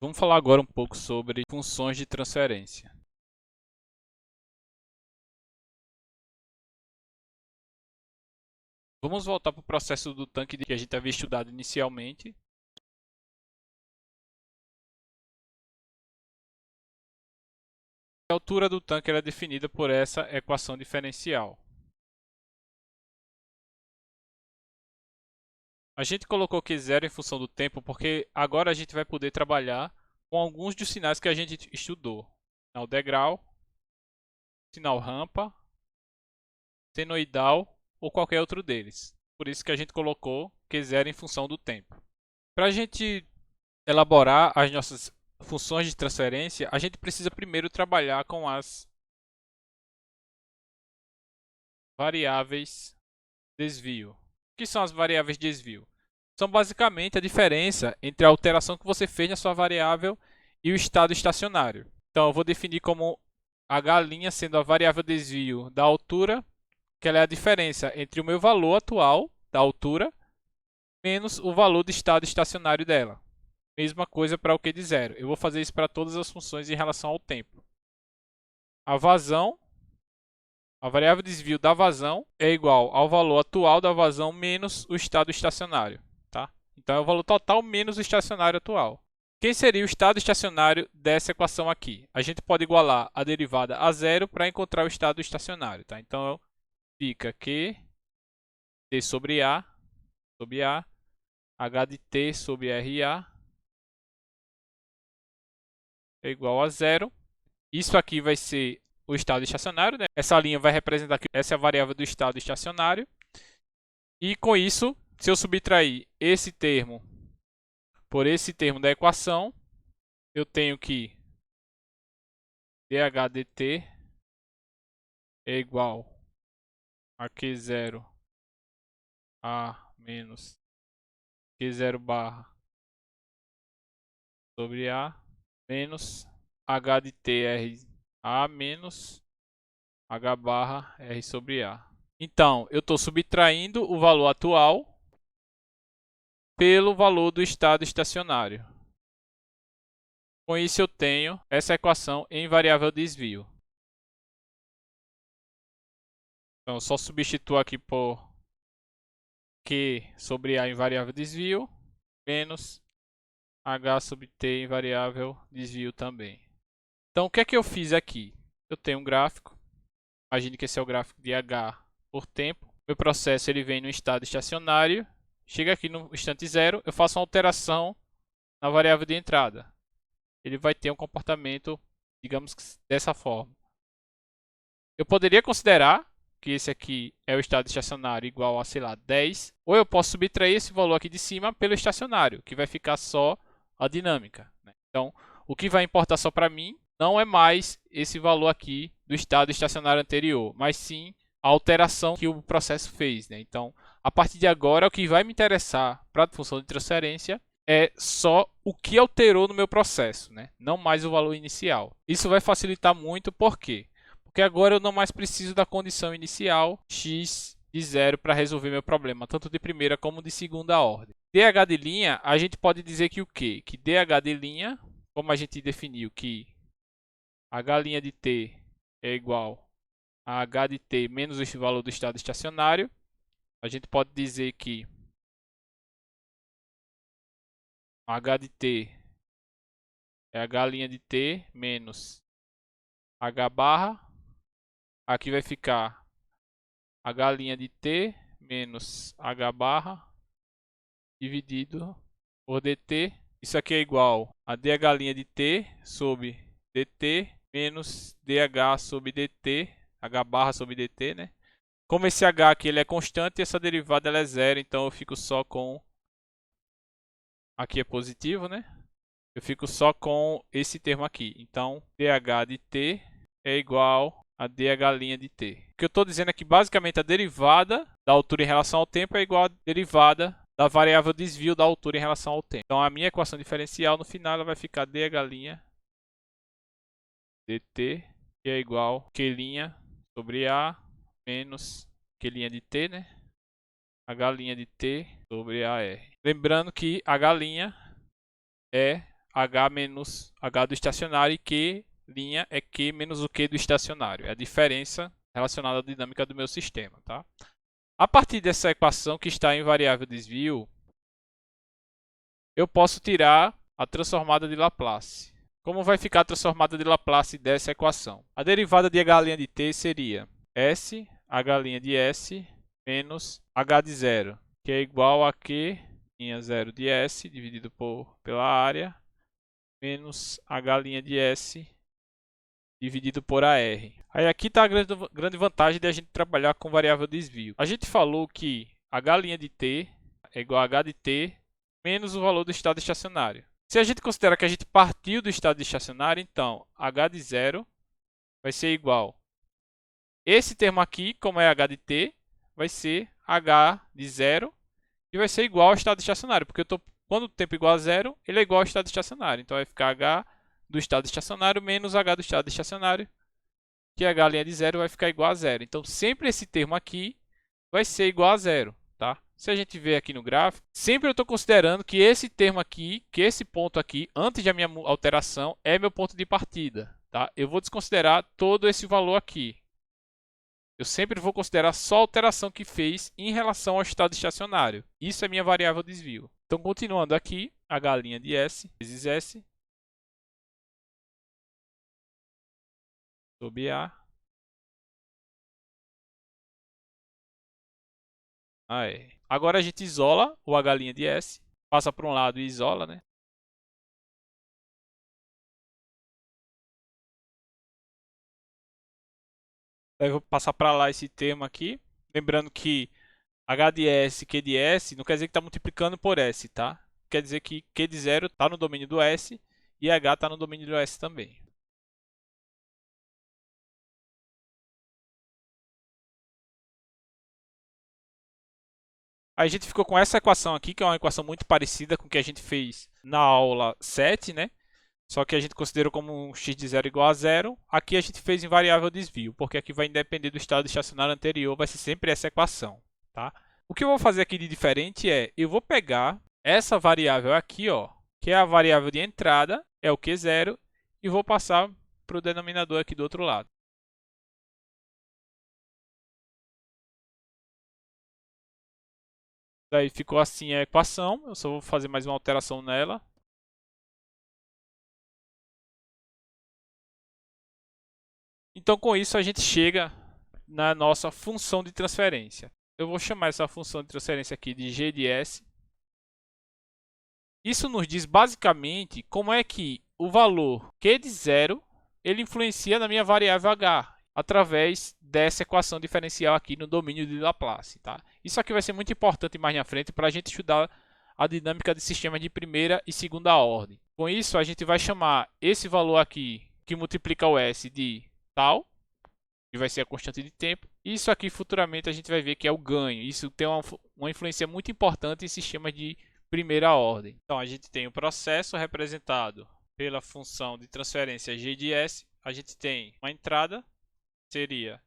Vamos falar agora um pouco sobre funções de transferência. Vamos voltar para o processo do tanque que a gente havia estudado inicialmente. A altura do tanque é definida por essa equação diferencial. A gente colocou Q0 em função do tempo porque agora a gente vai poder trabalhar com alguns dos sinais que a gente estudou. Sinal degrau, sinal rampa, senoidal ou qualquer outro deles. Por isso que a gente colocou Q0 em função do tempo. Para a gente elaborar as nossas funções de transferência, a gente precisa primeiro trabalhar com as variáveis desvio. O que são as variáveis desvio? São basicamente a diferença entre a alteração que você fez na sua variável e o estado estacionário. Então eu vou definir como h' sendo a variável desvio da altura, que ela é a diferença entre o meu valor atual da altura menos o valor do estado estacionário dela. Mesma coisa para o Q de zero. Eu vou fazer isso para todas as funções em relação ao tempo. A vazão, a variável de desvio da vazão é igual ao valor atual da vazão menos o estado estacionário. Tá? Então é o valor total menos o estacionário atual. Quem seria o estado estacionário dessa equação aqui? A gente pode igualar a derivada a zero para encontrar o estado estacionário. Tá? Então fica Q t sobre A, H de t sobre RA é igual a zero. Isso aqui vai ser o estado estacionário, né? Essa linha vai representar que essa é a variável do estado estacionário. E com isso, se eu subtrair esse termo por esse termo da equação, eu tenho que dH dt é igual a Q0 A menos Q0 barra sobre A menos H de t R A menos H barra R sobre A. Então, eu estou subtraindo o valor atual pelo valor do estado estacionário. Com isso, eu tenho essa equação em variável desvio. Então, eu só substituo aqui por Q sobre A em variável desvio, menos H sobre T em variável desvio também. Então, o que é que eu fiz aqui? Eu tenho um gráfico. Imagine que esse é o gráfico de H por tempo. Meu processo ele vem no estado estacionário. Chega aqui no instante zero, eu faço uma alteração na variável de entrada. Ele vai ter um comportamento, digamos, dessa forma. Eu poderia considerar que esse aqui é o estado estacionário igual a, sei lá, 10. Ou eu posso subtrair esse valor aqui de cima pelo estacionário, que vai ficar só a dinâmica. Né? Então, o que vai importar só para mim não é mais esse valor aqui do estado estacionário anterior, mas sim a alteração que o processo fez. Né? Então, a partir de agora, o que vai me interessar para a função de transferência é só o que alterou no meu processo, né? Não mais o valor inicial. Isso vai facilitar muito, por quê? Porque agora eu não mais preciso da condição inicial x de zero para resolver meu problema, tanto de primeira como de segunda ordem. dH de linha, a gente pode dizer que o quê? Que dH de linha, como a gente definiu que h' de t é igual a h de t menos esse valor do estado estacionário, a gente pode dizer que h de t é h' de t menos h barra. Aqui vai ficar h' de t menos h barra dividido por dt. Isso aqui é igual a dH' de t sobre dt menos dH sobre dt, h barra sobre dt, né? Como esse h aqui ele é constante, essa derivada ela é zero, então eu fico só com... Aqui é positivo, né? Eu fico só com esse termo aqui. Então, dH de t é igual a dH' de t. O que eu estou dizendo é que basicamente a derivada da altura em relação ao tempo é igual à derivada da variável desvio da altura em relação ao tempo. Então a minha equação diferencial no final ela vai ficar dH' dt, que é igual a Q' sobre A menos Q' de t, né? H' de t sobre AR. Lembrando que H' é H menos H do estacionário e Q' é Q menos o Q do estacionário. É a diferença relacionada à dinâmica do meu sistema, tá? A partir dessa equação que está em variável desvio, eu posso tirar a transformada de Laplace. Como vai ficar a transformada de Laplace dessa equação? A derivada de H' de t seria S, H' de S, menos H de zero, que é igual a Q'0 de S, dividido pela área, menos H' de S, dividido por AR. Aí aqui está a grande vantagem de a gente trabalhar com variável desvio. A gente falou que H' de t é igual a H de t menos o valor do estado estacionário. Se a gente considerar que a gente partiu do estado estacionário, então H de zero vai ser igual. Esse termo aqui, como é H de t, vai ser H de zero e vai ser igual ao estado estacionário, porque quando o tempo é igual a zero, ele é igual ao estado estacionário. Então vai ficar H do estado estacionário menos H do estado estacionário, que H' de zero vai ficar igual a zero. Então sempre esse termo aqui vai ser igual a zero, tá? Se a gente ver aqui no gráfico, sempre eu estou considerando que esse termo aqui, que esse ponto aqui, antes da minha alteração, é meu ponto de partida, tá? Eu vou desconsiderar todo esse valor aqui. Eu sempre vou considerar só a alteração que fez em relação ao estado estacionário. Isso é minha variável desvio. Então, continuando aqui, H' de S vezes S sobre A. Aí. Agora a gente isola o H' de S. Passa para um lado e isola, né? Aí eu vou passar para lá esse termo aqui. Lembrando que H de S, Q de S, não quer dizer que está multiplicando por S, tá? Quer dizer que Q de zero está no domínio do S e H está no domínio do S também. Aí a gente ficou com essa equação aqui, que é uma equação muito parecida com o que a gente fez na aula 7, né? Só que a gente considerou como um x de zero igual a zero. Aqui a gente fez em variável desvio, porque aqui vai depender do estado estacionário anterior, vai ser sempre essa equação, tá? O que eu vou fazer aqui de diferente é, eu vou pegar essa variável aqui, ó, que é a variável de entrada, é o Q0, e vou passar para o denominador aqui do outro lado. Daí ficou assim a equação, eu só vou fazer mais uma alteração nela. Então, com isso, a gente chega na nossa função de transferência. Eu vou chamar essa função de transferência aqui de g de s. Isso nos diz basicamente como é que o valor q de zero ele influencia na minha variável h através dessa equação diferencial aqui no domínio de Laplace. Tá? Isso aqui vai ser muito importante mais na frente para a gente estudar a dinâmica de sistemas de primeira e segunda ordem. Com isso, a gente vai chamar esse valor aqui que multiplica o s de tal, que vai ser a constante de tempo. Isso aqui futuramente a gente vai ver que é o ganho. Isso tem uma influência muito importante em sistemas de primeira ordem. Então a gente tem o processo representado pela função de transferência g de s. A gente tem uma entrada, seria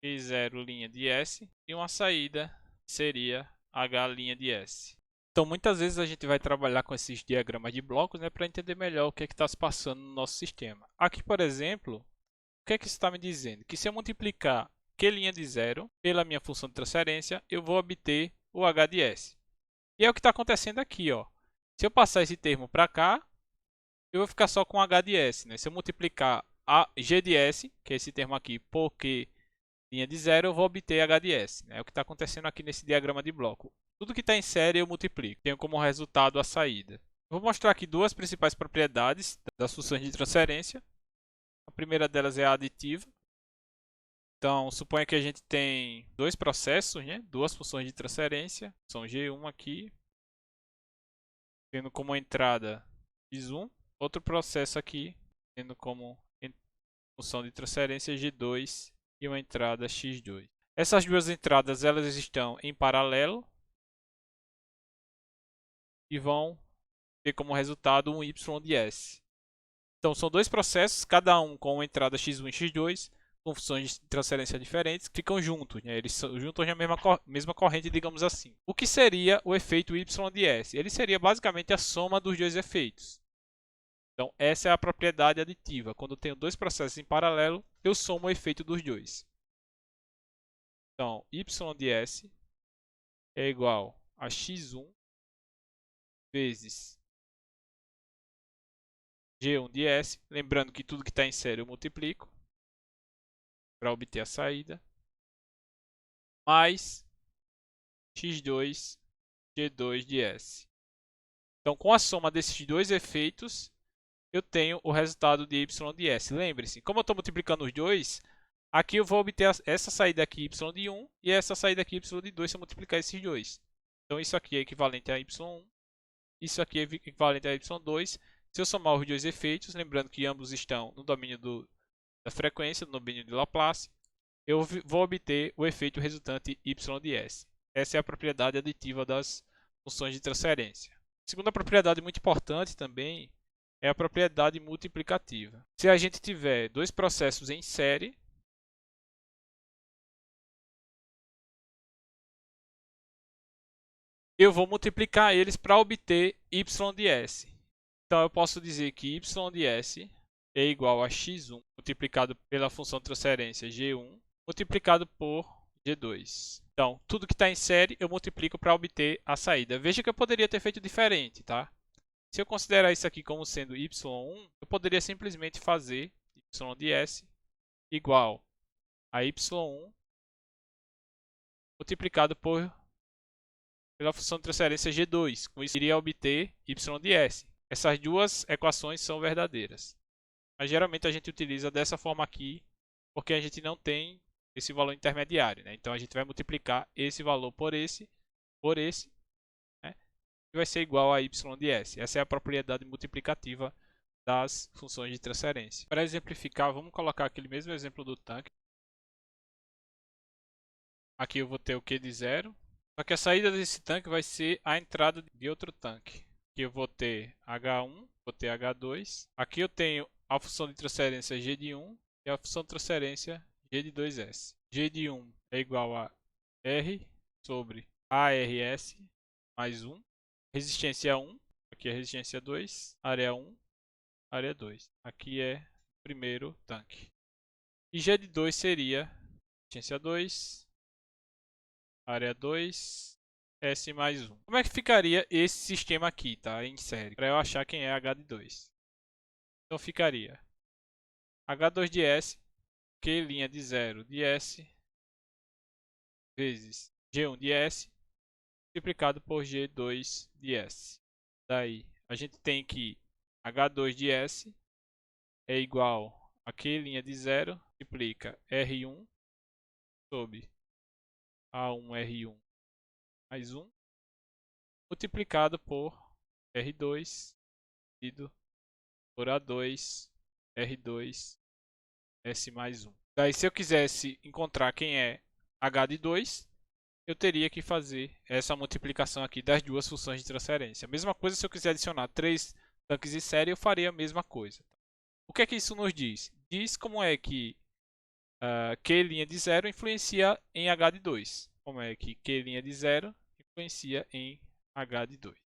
P0' de s, e uma saída seria H' de s. Então muitas vezes a gente vai trabalhar com esses diagramas de blocos, né, para entender melhor o que está se passando no nosso sistema. Aqui, por exemplo, o que é que isso está me dizendo? Que se eu multiplicar Q' de zero pela minha função de transferência, eu vou obter o H de S. E é o que está acontecendo aqui, ó. Se eu passar esse termo para cá, eu vou ficar só com H de S, né? Se eu multiplicar a G de S, que é esse termo aqui, por Q' de zero, eu vou obter H de S. Né? É o que está acontecendo aqui nesse diagrama de bloco. Tudo que está em série eu multiplico. Tenho como resultado a saída. Vou mostrar aqui duas principais propriedades das funções de transferência. A primeira delas é a aditiva. Então, suponha que a gente tem dois processos, né? Duas funções de transferência. São G1 aqui, tendo como entrada x1. Outro processo aqui, tendo como função de transferência G2 e uma entrada x2. Essas duas entradas elas estão em paralelo e vão ter como resultado um y de s. Então, são dois processos, cada um com uma entrada x1 e x2, com funções de transferência diferentes, ficam juntos. Né? Eles são juntos na mesma corrente, digamos assim. O que seria o efeito y de s? Ele seria basicamente a soma dos dois efeitos. Então, essa é a propriedade aditiva. Quando eu tenho dois processos em paralelo, eu somo o efeito dos dois. Então, y de s é igual a x1 vezes g1 de s. Lembrando que tudo que está em série eu multiplico para obter a saída. Mais x2 g2 de s. Então, com a soma desses dois efeitos, eu tenho o resultado de y de s. Lembre-se, como eu estou multiplicando os dois, aqui eu vou obter essa saída aqui y de 1 e essa saída aqui y de 2 se eu multiplicar esses dois. Então, isso aqui é equivalente a y1, isso aqui é equivalente a y2. Se eu somar os dois efeitos, lembrando que ambos estão no domínio da frequência, no domínio de Laplace, eu vou obter o efeito resultante y de s. Essa é a propriedade aditiva das funções de transferência. A segunda propriedade muito importante também é a propriedade multiplicativa. Se a gente tiver dois processos em série, eu vou multiplicar eles para obter y de s. Então eu posso dizer que y de s é igual a x1 multiplicado pela função de transferência g1 multiplicado por g2. Então, tudo que está em série eu multiplico para obter a saída. Veja que eu poderia ter feito diferente, tá? Se eu considerar isso aqui como sendo y1, eu poderia simplesmente fazer y de s igual a y1 multiplicado pela função de transferência g2. Com isso, eu iria obter y de s. Essas duas equações são verdadeiras. Mas geralmente a gente utiliza dessa forma aqui, porque a gente não tem esse valor intermediário, né? Então a gente vai multiplicar esse valor por esse, né? E vai ser igual a y de s. Essa é a propriedade multiplicativa das funções de transferência. Para exemplificar, vamos colocar aquele mesmo exemplo do tanque. Aqui eu vou ter o Q de 0. Só que a saída desse tanque vai ser a entrada de outro tanque. Aqui eu vou ter H1, vou ter H2. Aqui eu tenho a função de transferência G de 1 e a função de transferência G de 2S. G de 1 é igual a R sobre ARS mais 1. Resistência 1, aqui é resistência 2, área 1, área 2. Aqui é o primeiro tanque. E G de 2 seria resistência 2, área 2, S mais 1. Como é que ficaria esse sistema aqui, tá? Em série, para eu achar quem é H de 2. Então ficaria H2 de S, Q' de 0 de S, vezes G1 de S, multiplicado por G2 de S. Daí, a gente tem que H2 de S é igual a Q' de 0, multiplica R1 sobre A1R1 mais 1, multiplicado por R2 dividido por A2 R2 S mais 1. Daí, se eu quisesse encontrar quem é H de 2, eu teria que fazer essa multiplicação aqui das duas funções de transferência. A mesma coisa se eu quiser adicionar 3 tanques em série, eu faria a mesma coisa. O que é que isso nos diz? Diz como é que Q' de 0 influencia em H de 2. Como é que Q' de 0 influencia em H de 2.